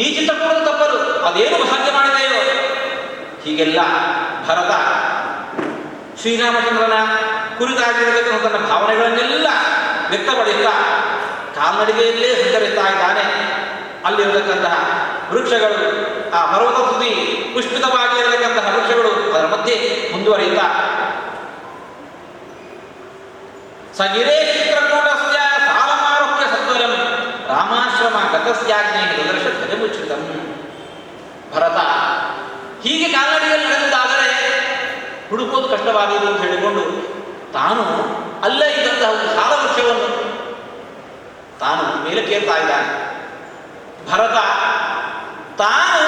Speaker 1: ಈ ಚಿತ್ರಕೂಟದ ತಪ್ಪಲು ಅದೇನು ಭಾಗ್ಯ ಮಾಡಿದೆಯೋ. ಹೀಗೆಲ್ಲ ಭರತ ಶ್ರೀರಾಮಚಂದ್ರನ ಕುರಿತಾಗಿರಬೇಕು ತನ್ನ ಭಾವನೆಗಳನ್ನೆಲ್ಲ ವ್ಯಕ್ತಪಡಿಸ್ತಾ ಕಾಲ್ನಡಿಗೆಯಲ್ಲೇ ಸಂಚರಿಸ್ತಾ ಇದ್ದಾನೆ. ಅಲ್ಲಿರತಕ್ಕಂತಹ ವೃಕ್ಷಗಳು, ಆ ಪರ್ವತ ತುದಿ ಪುಷ್ಪಿತವಾಗಿ ಇರತಕ್ಕಂತಹ ವೃಕ್ಷಗಳು, ಅದರ ಮಧ್ಯೆ ಮುಂದುವರಿಯುತ್ತಾ ಸಗಿರೇ ಚಿತ್ರಕೂಟಸ್ಯ ಸಾಲಮಾರೋಕ್ಯ ಸತ್ವರಂ ರಾಮಾಶ್ರಮ ಗತಸ್ಯಾಜ್ಞೆ ದದರ್ಶ ಧ್ವಜಮುಚ್ಛ್ರಿತಂ. ಭರತ ಹೀಗೆ ಕಾಲ್ನಡಿಗೆಯಲ್ಲಿ ನಡೆದುದಾದರೆ ಹುಡುಕೋದು ಕಷ್ಟವಾಗಿದೆ ಅಂತ ಹೇಳಿಕೊಂಡು ತಾನು ಅಲ್ಲೇ ಇದ್ದಂತಹ ಒಂದು ಸಾಲ ವೃಕ್ಷವನ್ನು ತಾನು ಮೇಲಕ್ಕೇರ್ತಾ ಇದ್ದಾನೆ. ಭರತ ತಾನು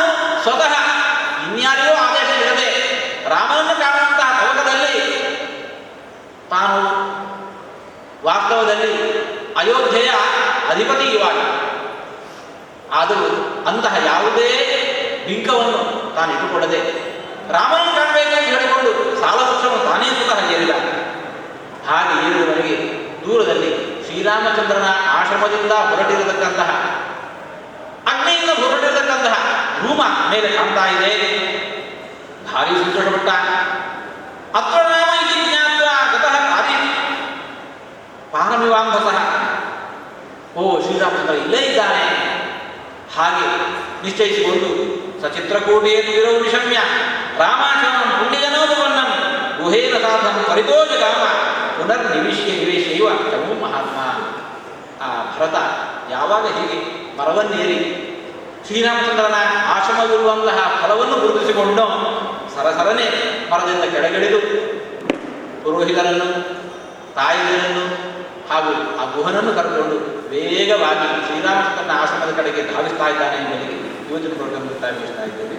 Speaker 1: ಸ್ವತಃ ಇನ್ಯಾರಿಗೂ ಆದೇಶ ಇರದೆ ರಾಮನನ್ನು ಕಾಣುವಂತಹ ತವಕದಲ್ಲಿ ತಾನು ವಾಸ್ತವದಲ್ಲಿ ಅಯೋಧ್ಯೆಯ ಅಧಿಪತಿ ಇವಾಗ. ಆದರೂ ಅಂತಹ ಯಾವುದೇ ಬಿಂಕವನ್ನು ತಾನು ಇಟ್ಟುಕೊಳ್ಳದೆ ರಾಮನನ್ನು ಕಾಣಬೇಕು ಅಂತ ಹೇಳಿಕೊಂಡು ಸಾಲ ವೃಕ್ಷವನ್ನು ತಾನೇ ಸ್ವತಃ ಏರಿದ. ಹಾಗೆ ಏರಿದವರೆಗೆ ದೂರದಲ್ಲಿ ಶ್ರೀರಾಮಚಂದ್ರನ ಆಶ್ರಮದಿಂದ ಹೊರಟಿರತಕ್ಕಂತಹ ಅಗ್ನಿಯಿಂದ ಹೊರಟಿರತಕ್ಕಂತಹ ರೂಮ ಮೇಲೆ ಕಾಣ್ತಾ ಇದೆ. ಭಾರಿ ಸಂತೋಷಪಟ್ಟ. ಅತ್ರ ನಾಮ ಇಲ್ಲಿ ಜ್ಞಾತ್ವ ಗತಃ ಕಾರ್ಯ ಪಾರಮಿವಾಂಬಸಃ. ಓ, ಶ್ರೀರಾಮಚಂದ್ರ ಇಲ್ಲೇ ಇದ್ದಾನೆ ಹಾಗೆ ನಿಶ್ಚಯಿಸಿಕೊಂಡು ಸಚಿತ್ರಕೂಟೇತು ವಿರೌ ನಿಶಮ್ಯ ರಾಮಾಶ್ರಮಂ ಪುಣ್ಯಜನೋಪವನ್ನಂ ಗುಹೇನ ಸಾಧಂ ಪರಿತೋಜಗಾಮ ನಿವೇಶೈವ ತಮೋ ಮಹಾತ್ಮ. ಆ ಭರತ ಯಾವಾಗ ಹೀಗೆ ಮರವನ್ನೇರಿ ಶ್ರೀರಾಮಚಂದ್ರನ ಆಶ್ರಮವಿರುವಂತಹ ಫಲವನ್ನು ಗುರುತಿಸಿಕೊಂಡು ಸರಸರನೆ ಮರದಿಂದ ಕೆಳಗಿಳಿದು ಪುರೋಹಿತರನ್ನು, ತಾಯಿಗಳನ್ನು ಹಾಗೂ ಆ ಗುಹನನ್ನು ಕರೆದುಕೊಂಡು ವೇಗವಾಗಿ ಶ್ರೀರಾಮಚಂದ್ರನ ಆಶ್ರಮದ ಕಡೆಗೆ ಧಾವಿಸ್ತಾ ಇದ್ದಾನೆ ಎಂಬುದಕ್ಕೆ ಇವತ್ತಿನ ಪ್ರೋಗ್ರಾಮ್ ಮುಕ್ತಾಯಗೊಳಿಸ್ತಾ ಇದ್ದೇವೆ.